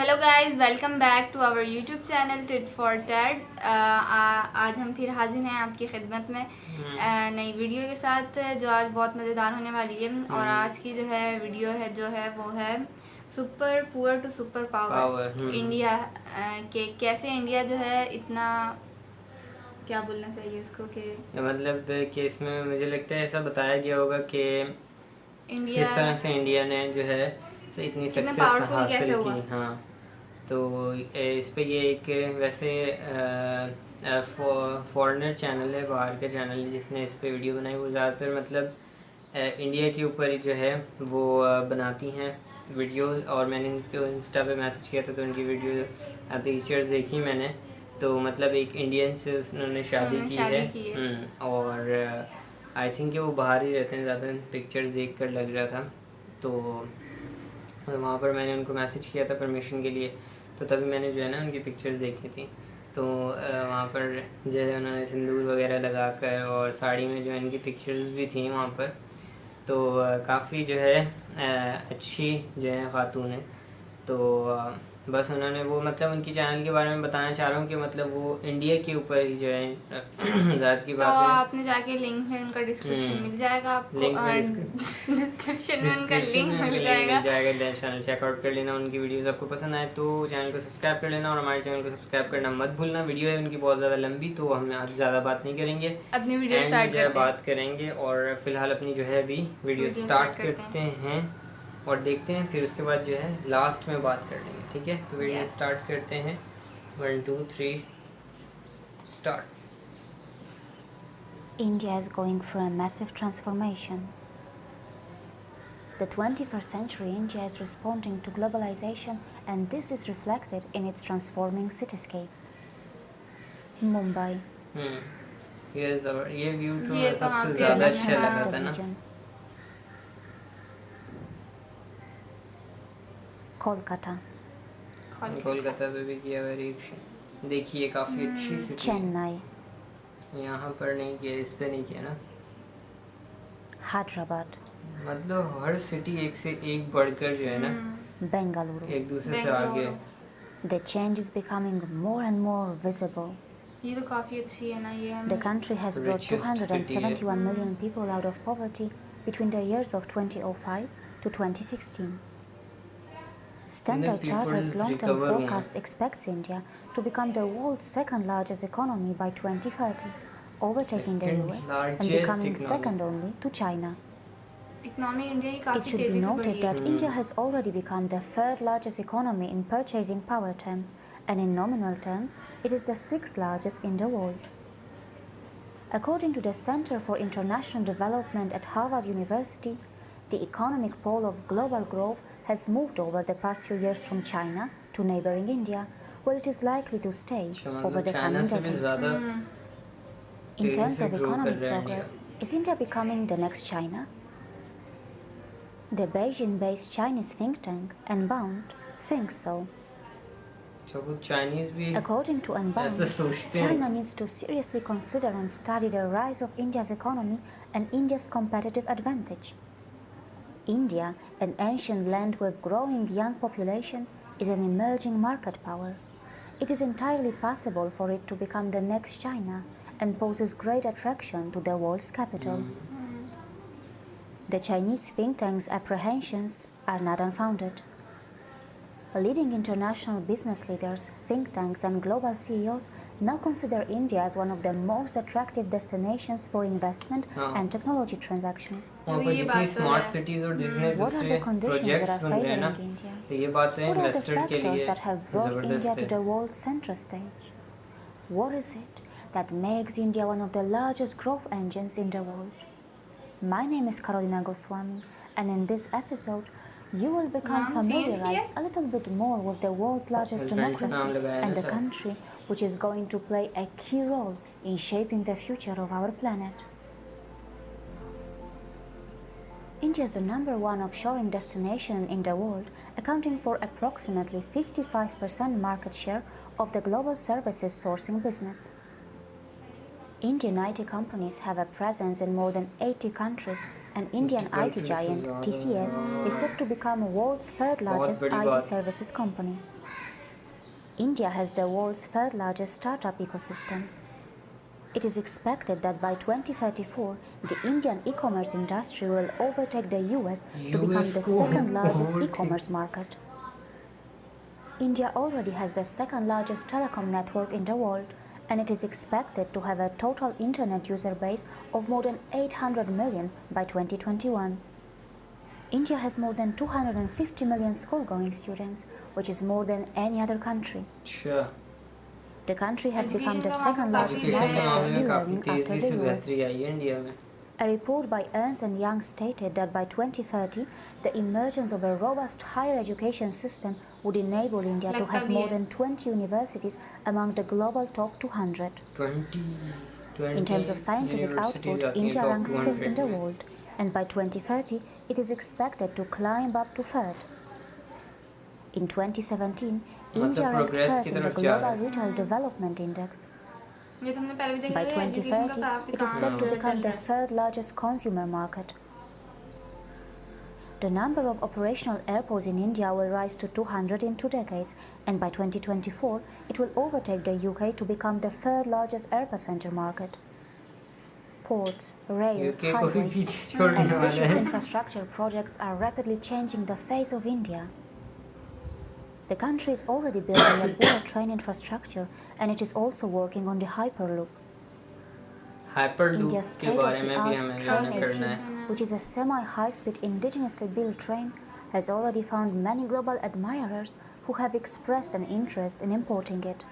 Hello guys, welcome back to our YouTube channel tit for tat. आज हम फिर हाजिर हैं आपकी खिदमत में नई वीडियो के साथ, जो आज बहुत मज़ेदार होने वाली है। और आज की जो है वीडियो है वो है super poor to super power India के कैसे इंडिया जो है इतना, क्या बोलना चाहिए इसको, कि मतलब कि इसमें मुझे लगता है ऐसा बताया गया होगा कि इंडिया किस तरह से इंडिया ने जो है इतनी सक्सेस हासिल की। हाँ, तो इस पे ये एक वैसे फॉरेनर चैनल है, बाहर का चैनल है जिसने इस पे वीडियो बनाई। वो ज़्यादातर मतलब इंडिया के ऊपर ही जो है वो बनाती हैं वीडियोस। और मैंने इनको इंस्टा पे मैसेज किया था तो उनकी वीडियो पिक्चर्स देखी मैंने। तो मतलब एक इंडियन से उन्होंने शादी की है। और आई थिंक वो बाहर ही रहते हैं ज़्यादा, पिक्चर्स देख कर लग रहा था। तो वहाँ पर मैंने उनको मैसेज किया था परमिशन के लिए, तो तभी मैंने जो है ना उनकी पिक्चर्स देखी थी। तो वहाँ पर जो है उन्होंने सिंदूर वगैरह लगा कर और साड़ी में जो है इनकी पिक्चर्स भी थी वहाँ पर। तो काफ़ी जो है अच्छी जो है खातून है। तो बस उन्होंने वो मतलब उनकी चैनल के बारे में बताना चाह रहा हूँ कि मतलब वो इंडिया के ऊपर ही जो है ज़्यादा की बात है। तो आपने जाके लिंक है उनका डिस्क्रिप्शन मिल जाएगा आपको, डिस्क्रिप्शन में उनका लिंक मिल जाएगा, चैनल चेकआउट कर लेना। उनकी वीडियोस आपको पसंद आए तो चैनल को सब्सक्राइब कर लेना और हमारे चैनल को सब्सक्राइब करना मत भूलना। वीडियो है उनकी बहुत ज़्यादा लंबी, तो हम आज ज़्यादा बात नहीं करेंगे, अपनी वीडियो स्टार्ट करते हैं। बात करेंगे और फिलहाल अपनी जो है अभी वीडियो स्टार्ट करते हैं और देखते हैं, फिर उसके बाद जो है लास्ट में बात कर लेंगे। ठीक है, तो वीडियो स्टार्ट करते हैं। 1 2 3 start. India is going through a massive transformation. The 21st century India is responding to globalization, and this is reflected in its transforming cityscapes. Mumbai, ये व्यू तो सबसे ज़्यादा अच्छा लगा था ना। Kolkata, कोलकाता पे भी किया हुआ रिएक्शन, देखिए काफ़ी अच्छी सिटी। Chennai, यहाँ पर नहीं किया, इस पे नहीं किया ना। Hyderabad, मतलब हर सिटी एक से एक बढ़कर जो है ना Bengaluru, एक दूसरे से आगे। The change is becoming more and more visible. ये तो काफ़ी अच्छी है ना ये। The country has brought 271 million people out of poverty between the years of 2005 to 2016. Standard Chartered's long-term forecast expects India to become the world's second largest economy by 2030, overtaking the US and becoming second only to China. It should be noted that India has already become the third largest economy in purchasing power terms, and in nominal terms, it is the sixth largest in the world. According to the Center for International Development at Harvard University, the economic pole of global growth has moved over the past few years from China to neighboring India, where it is likely to stay over the coming decade. In terms of economic progress, is India becoming the next China? The Beijing-based Chinese think tank Unbound thinks so. According to Unbound, China needs to seriously consider and study the rise of India's economy and India's competitive advantage. India, an ancient land with growing young population, is an emerging market power. It is entirely possible for it to become the next China and poses great attraction to the world's capital. The Chinese think tank's apprehensions are not unfounded. Leading international business leaders, think tanks, and global CEOs now consider India as one of the most attractive destinations for investment and technology transactions. What are the conditions that are favoring India? What are the factors that have brought India to the world's center stage? What is it that makes India one of the largest growth engines in the world? My name is Carolina Goswami, and in this episode, you will become familiarized a little bit more with the world's largest democracy and the country which is going to play a key role in shaping the future of our planet. India is the #1 offshoring destination in the world, accounting for approximately 55% market share of the global services sourcing business. Indian IT companies have a presence in more than 80 countries and Indian IT giant TCS is set to become the world's third largest IT services company. India has the world's third largest startup ecosystem. It is expected that by 2034, the Indian e-commerce industry will overtake the US to become the second largest e-commerce market. India already has the second largest telecom network in the world, and it is expected to have a total internet user base of more than 800 million by 2021. India has more than 250 million school-going students, which is more than any other country. Sure. The country has become the second largest market for e-learning after the US. A report by Ernst & Young stated that by 2030, the emergence of a robust higher education system would enable India to have more than 20 universities among the global top 200. 20 In terms of scientific output, India ranks 5th in the world, and by 2030, it is expected to climb up to 3rd. In 2017, India ranked 1st in the Global Retail Development Index. By 2030, it is set to become the 3rd largest consumer market. The number of operational airports in India will rise to 200 in 2 decades, and by 2024, it will overtake the UK to become the 3rd largest air passenger market. Ports, rail, highways, and ambitious infrastructure projects are rapidly changing the face of India. The country is already building a bullet train infrastructure, and it is also working on the Hyperloop. India's state-of-the-art Train 18, which is a semi-high-speed indigenously built train, has already found many global admirers who have expressed an interest in importing it.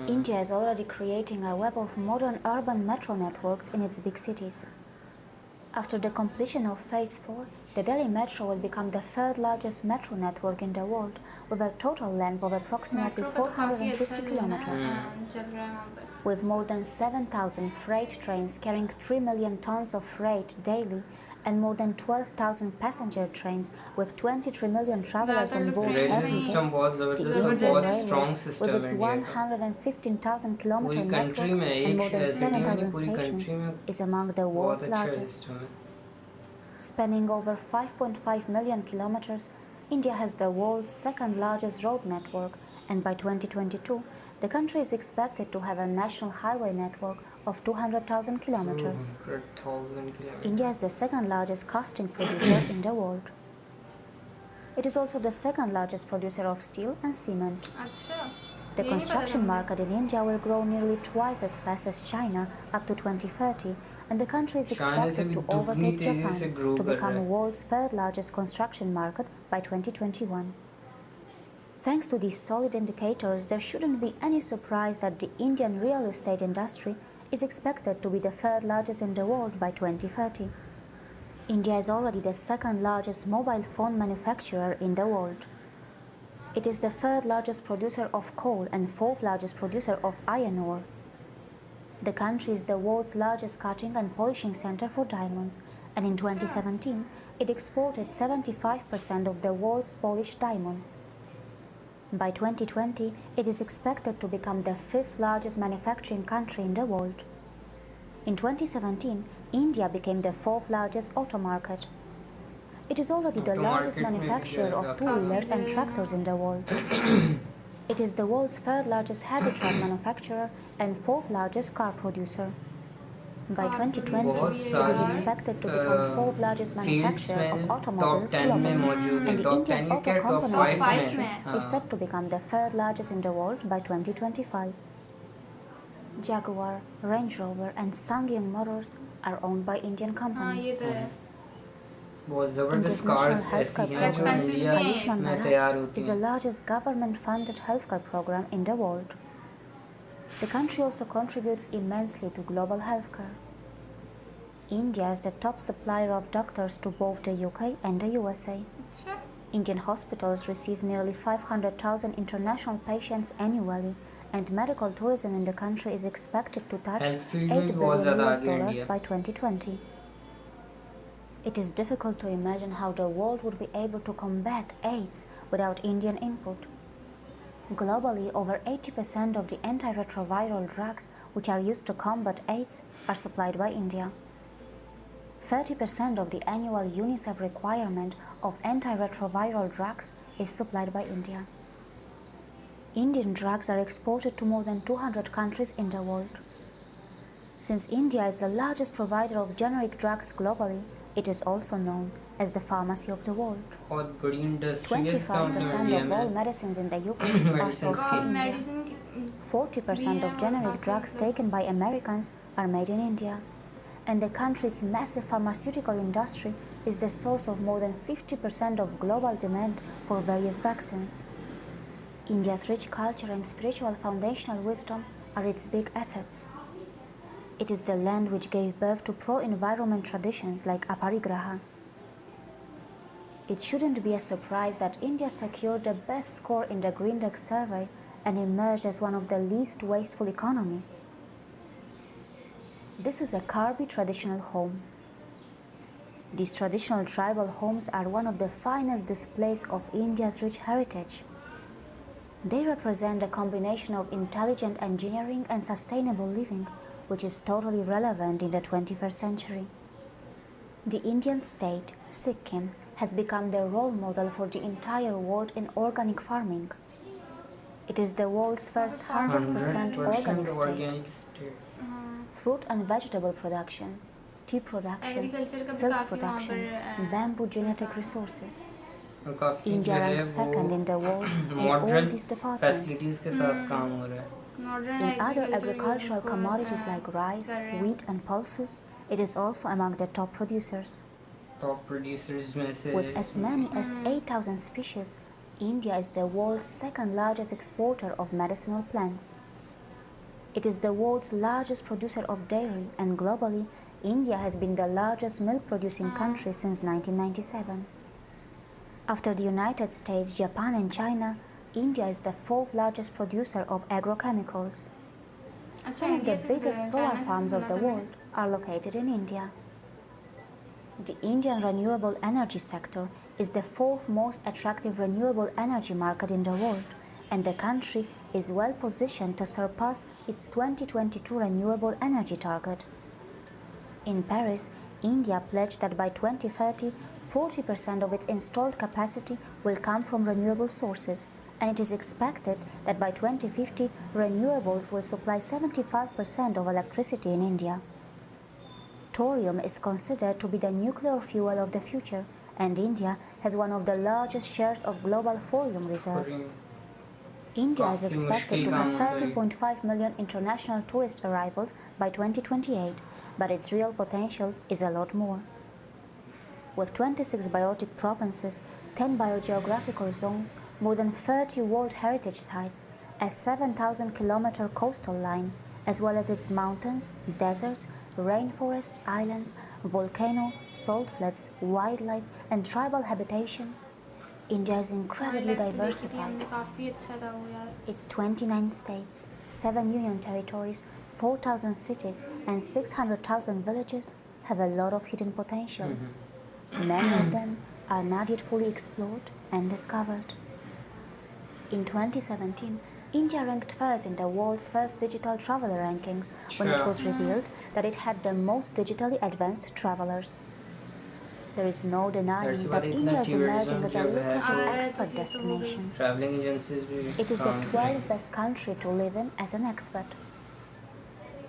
India is already creating a web of modern urban metro networks in its big cities. After the completion of Phase 4, the Delhi Metro will become the 3rd largest metro network in the world, with a total length of approximately 450 kilometers. With more than 7,000 freight trains carrying 3 million tons of freight daily, and more than 12,000 passenger trains with 23 million travelers on board every day, the Indian Railways, with its 115,000-kilometer network and more than 7,000 stations, is among the world's largest. Spanning over 5.5 million kilometers, India has the world's 2nd largest road network, and by 2022, the country is expected to have a national highway network of 200,000 kilometers. India is the 2nd largest casting producer in the world. It is also the 2nd largest producer of steel and cement. The construction market in India will grow nearly twice as fast as China up to 2030, and the country is expected to overtake Japan to become the world's 3rd largest construction market by 2021. Thanks to these solid indicators, there shouldn't be any surprise that the Indian real estate industry is expected to be the 3rd largest in the world by 2030. India is already the 2nd largest mobile phone manufacturer in the world. It is the 3rd largest producer of coal and 4th largest producer of iron ore. The country is the world's largest cutting and polishing center for diamonds, and in 2017, it exported 75% of the world's polished diamonds. By 2020, it is expected to become the 5th largest manufacturing country in the world. In 2017, India became the 4th largest auto market. It is already the largest manufacturer of two-wheelers and tractors in the world. It is the world's 3rd largest heavy truck manufacturer and 4th largest car producer. By 2020, it is expected to become 4th largest manufacturer of automobiles globally, and the Indian auto components industry is set to become the 3rd largest in the world by 2025. Jaguar, Range Rover and SsangYong Motors are owned by Indian companies. India's national healthcare program, Ayushman Bharat, is the largest government-funded healthcare program in the world. The country also contributes immensely to global healthcare. India is the top supplier of doctors to both the UK and the USA. Indian hospitals receive nearly 500,000 international patients annually, and medical tourism in the country is expected to touch $8 billion by 2020. It is difficult to imagine how the world would be able to combat AIDS without Indian input. Globally, over 80% of the antiretroviral drugs which are used to combat AIDS are supplied by India. 30% of the annual UNICEF requirement of antiretroviral drugs is supplied by India. Indian drugs are exported to more than 200 countries in the world. Since India is the largest provider of generic drugs globally, it is also known as the pharmacy of the world. 25% of all medicines in the UK are sourced from India. 40% of generic drugs taken by Americans are made in India. And the country's massive pharmaceutical industry is the source of more than 50% of global demand for various vaccines. India's rich culture and spiritual foundational wisdom are its big assets. It is the land which gave birth to pro-environment traditions like aparigraha. It shouldn't be a surprise that India secured the best score in the Green Dex survey and emerged as one of the least wasteful economies. This is a Karbi traditional home. These traditional tribal homes are one of the finest displays of India's rich heritage. They represent a combination of intelligent engineering and sustainable living, which is totally relevant in the 21st century. The Indian state, Sikkim, has become the role model for the entire world in organic farming. It is the world's first 100% organic state. Fruit and vegetable production, tea production, silk production, bamboo genetic resources. India ranks second in the world in all these departments. In other agricultural commodities like rice, wheat and pulses, it is also among the top producers. With as many as 8,000 species, India is the world's second largest exporter of medicinal plants. It is the world's largest producer of dairy, and globally, India has been the largest milk-producing country since 1997. After the United States, Japan and China, India is the fourth largest producer of agrochemicals. Some of the biggest solar farms of the world are located in India. The Indian renewable energy sector is the fourth most attractive renewable energy market in the world, and the country is well positioned to surpass its 2022 renewable energy target. In Paris, India pledged that by 2030, 40% of its installed capacity will come from renewable sources, and it is expected that by 2050, renewables will supply 75% of electricity in India. Thorium is considered to be the nuclear fuel of the future, and India has one of the largest shares of global thorium reserves. India is expected to have 30.5 million international tourist arrivals by 2028, but its real potential is a lot more. With 26 biotic provinces, 10 biogeographical zones, more than 30 World Heritage Sites, a 7,000-kilometer coastal line, as well as its mountains, deserts, rainforests, islands, volcano, salt flats, wildlife, and tribal habitation, India is incredibly diversified. Its 29 states, 7 union territories, 4,000 cities, and 600,000 villages have a lot of hidden potential. Many of them are not yet fully explored and discovered. In 2017, India ranked first in the world's first digital traveler rankings when it was revealed that it had the most digitally advanced travelers. There is no denying that India is emerging as a lucrative expert destination. It is the 12th best country to live in as an expert.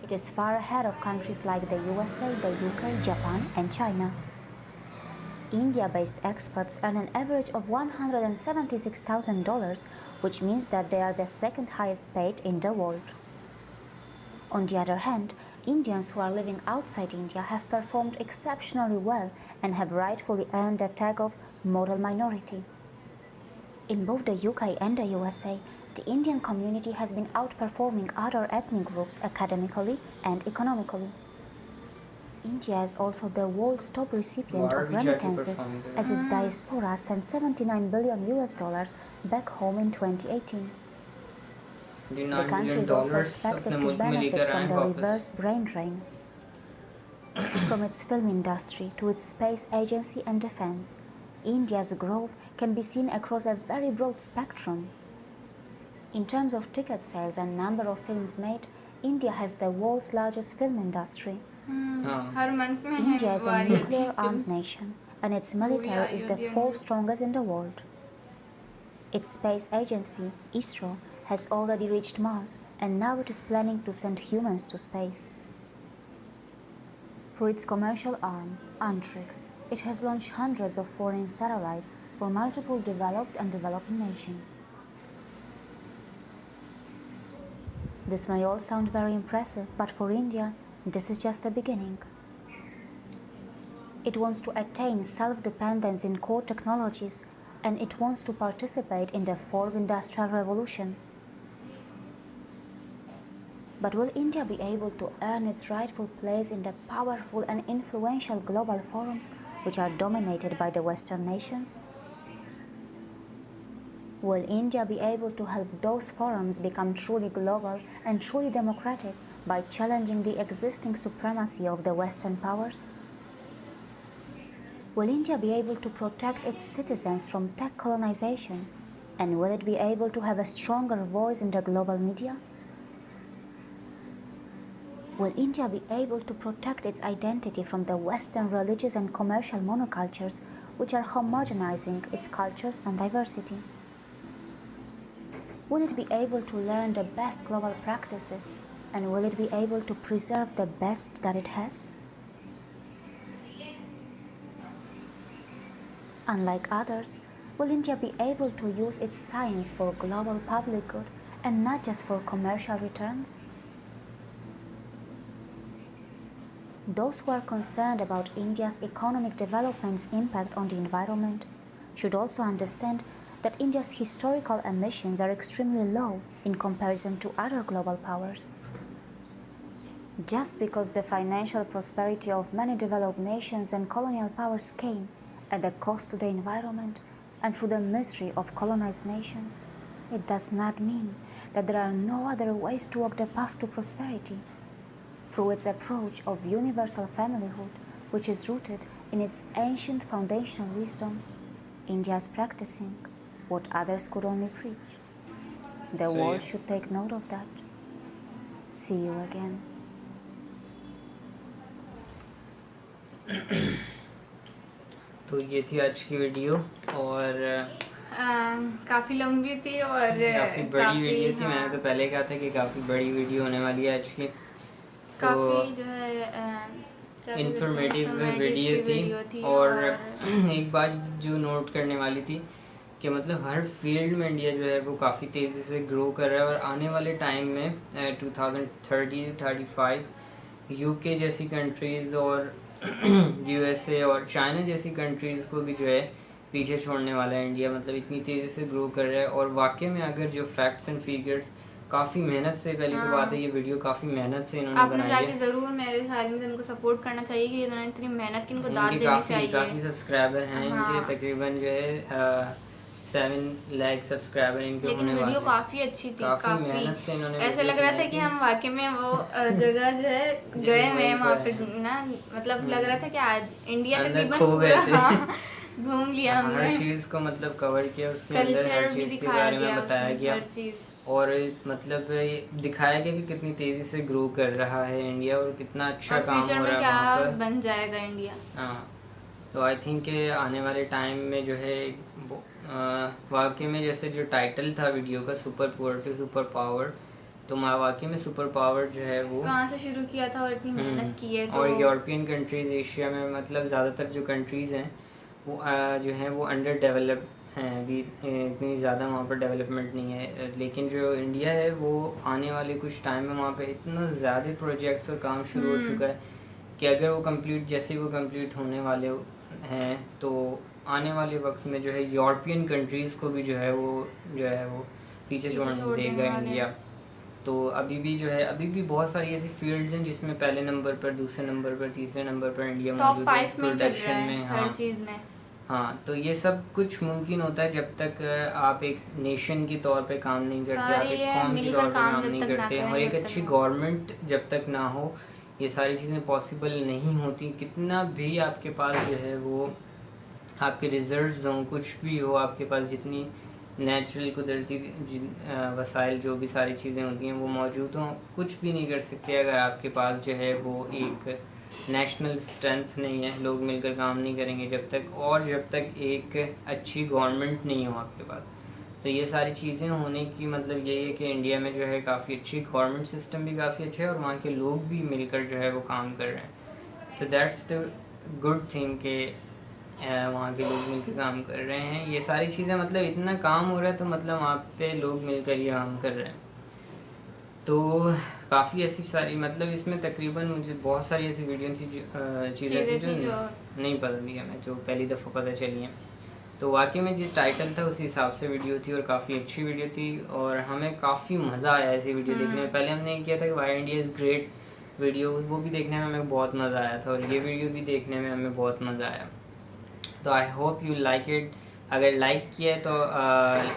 It is far ahead of countries like the USA, the UK, Japan, and China. India-based experts earn an average of $176,000, which means that they are the second highest paid in the world. On the other hand, Indians who are living outside India have performed exceptionally well and have rightfully earned the tag of moral minority. In both the UK and the USA, the Indian community has been outperforming other ethnic groups academically and economically. India is also the world's top recipient of remittances, as its diaspora sent $79 billion back home in 2018. The country is also expected to benefit from the reverse brain drain. From its film industry to its space agency and defense, India's growth can be seen across a very broad spectrum. In terms of ticket sales and number of films made, India has the world's largest film industry. Her month में India is a वारी आती nuclear है armed nation, and its वो भी military I is the होती है fourth उनकी। strongest in the world. Its space agency, ISRO, has already reached Mars, and now it is planning to send humans to space. For its commercial arm, Antrix, it has launched hundreds of foreign satellites for multiple developed and developing nations. This may all sound very impressive, but for India, this is just a beginning. It wants to attain self-dependence in core technologies, and it wants to participate in the fourth industrial revolution. But will India be able to earn its rightful place in the powerful and influential global forums which are dominated by the Western nations? Will India be able to help those forums become truly global and truly democratic by challenging the existing supremacy of the Western powers? Will India be able to protect its citizens from tech colonization? And will it be able to have a stronger voice in the global media? Will India be able to protect its identity from the Western religious and commercial monocultures which are homogenizing its cultures and diversity? Will it be able to learn the best global practices, and will it be able to preserve the best that it has? Unlike others, will India be able to use its science for global public good and not just for commercial returns? Those who are concerned about India's economic development's impact on the environment should also understand that India's historical emissions are extremely low in comparison to other global powers. Just because the financial prosperity of many developed nations and colonial powers came at the cost to the environment and through the misery of colonized nations, it does not mean that there are no other ways to walk the path to prosperity. Through its approach of universal familyhood, which is rooted in its ancient foundational wisdom, India is practicing what others could only preach. The world should take note of that. See you again. तो ये थी आज की video, और काफ़ी लंबी थी और काफ़ी बड़ी वीडियो थी। हाँ, मैंने तो पहले कहा था कि काफ़ी बड़ी वीडियो होने वाली है आज की। तो काफ़ी जो है इंफॉर्मेटिव वीडियो थी। और एक बात जो नोट करने वाली थी कि मतलब हर फील्ड में इंडिया जो है वो काफ़ी तेज़ी से ग्रो कर रहा है, और आने वाले टाइम में 2030-35 यूके जैसी कंट्रीज़ और यूएसए और चाइना जैसी कंट्रीज़ को भी जो है पीछे छोड़ने वाला है इंडिया। मतलब इतनी तेज़ी से ग्रो कर रहा है, और वाकई में अगर जो फैक्ट्स एंड फिगर्स काफ़ी मेहनत से, पहली तो बात है ये वीडियो काफ़ी मेहनत से इन्होंने बनाई है। आपने जाके ज़रूर मेरे ख्याल में इनको सपोर्ट करना चाहिए कि इन्होंने इतनी मेहनत की, इनको दाद देनी चाहिए। काफ़ी सब्सक्राइबर हैं इनके, तकरीबन जो है 7 लाख सब्सक्राइबर इनके होने वाले हैं। वीडियो काफ़ी अच्छी थी, काफ़ी मेहनत से इन्होंने, ऐसा लग रहा था कि हम वाकई में वो जगह जो है गए हैं वहाँ पे ना, मतलब लग रहा था कि आज इंडिया तकरीबन पूरा घूम लिया हमने, हर चीज़ को मतलब कवर किया, उसके अंदर हर चीज़ के बारे में बताया गया, और मतलब दिखाया गया कि कितनी तेज़ी से ग्रो कर रहा है इंडिया और कितना अच्छा काम हो रहा है वहाँ पर, बन जाएगा इंडिया। हाँ, तो आई थिंक कि आने वाले टाइम में जो है वाकई में जैसे जो टाइटल था वीडियो का, super poor to super power, तो वाकई में सुपर पावर जो है वो कहाँ से शुरू किया था और इतनी मेहनत की है। तो और यूरोपियन कंट्रीज़, एशिया में मतलब ज़्यादातर जो कंट्रीज़ हैं वो जो हैं वो अंडर डेवलप्ड हैं, अभी इतनी ज़्यादा वहाँ पर डेवलपमेंट नहीं है। लेकिन जो इंडिया है वो आने वाले कुछ टाइम में वहाँ पे इतना ज़्यादा प्रोजेक्ट्स और काम शुरू हो चुका है कि अगर वो कंप्लीट, जैसे वो कंप्लीट होने वाले हैं, तो आने वाले वक्त में जो है यूरोपियन कंट्रीज़ को भी जो है वो पीछे छोड़ देगा इंडिया। तो अभी भी जो है, अभी भी बहुत सारी ऐसी फील्ड्स हैं जिसमें पहले नंबर पर, दूसरे नंबर पर, तीसरे नंबर पर इंडिया मौजूद है प्रोडक्शन में, हर चीज़ में। हाँ, तो ये सब कुछ मुमकिन होता है जब तक आप एक नेशन के तौर पे काम नहीं करते, आप एक कौम के तौर पे काम नहीं करते, और एक अच्छी गवर्नमेंट जब तक ना हो ये सारी चीज़ें पॉसिबल नहीं होती। कितना भी आपके पास जो है वो आपके रिजर्व्स हों, कुछ भी हो आपके पास, जितनी नेचुरल कुदरती वसाइल जो भी सारी चीज़ें होती हैं वो मौजूद हों, कुछ भी नहीं कर सकते अगर आपके पास जो है वो एक नेशनल स्ट्रेंथ नहीं है, लोग मिलकर काम नहीं करेंगे जब तक एक अच्छी गवर्नमेंट नहीं हो आपके पास। तो ये सारी चीज़ें होने की मतलब यही है कि इंडिया में जो है काफ़ी अच्छी गवर्नमेंट सिस्टम भी काफ़ी अच्छा है और वहाँ के लोग भी मिलकर जो है वो काम कर रहे हैं। तो दैट्स द गुड थिंग कि वहाँ के लोग मिलकर काम कर रहे हैं। ये सारी चीज़ें मतलब इतना काम हो रहा है तो मतलब वहाँ पे लोग मिलकर ये काम कर रहे हैं। तो काफ़ी ऐसी सारी मतलब इसमें तकरीबन मुझे बहुत सारी ऐसी वीडियो थी चीज़ें थी जो नहीं पता थी हमें, जो पहली दफ़ा पता चली हैं। तो वाकई में जिस टाइटल था उसी हिसाब से वीडियो थी और काफ़ी अच्छी वीडियो थी और हमें काफ़ी मज़ा आया ऐसी वीडियो देखने में। पहले हमने किया था कि why India is great video, वो भी देखने में हमें बहुत मज़ा आया था और ये वीडियो भी देखने में हमें बहुत मज़ा आया। तो I hope you like it. अगर लाइक किया है तो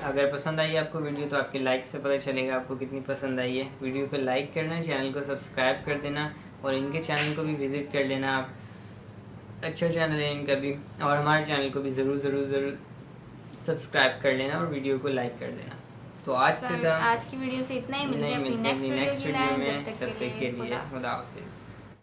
अगर पसंद आई आपको वीडियो तो आपके लाइक से पता चलेगा आपको कितनी पसंद आई है। वीडियो पे लाइक करना, चैनल को सब्सक्राइब कर देना और इनके चैनल को भी विज़िट कर लेना आप, अच्छा चैनल है इनका भी, और हमारे चैनल को भी ज़रूर सब्सक्राइब कर लेना और वीडियो को लाइक कर देना। तो आज की वीडियो से इतना ही, मिलते हैं अपनी नेक्स्ट वीडियो में, तब तक के लिए खुदा हाफिज़।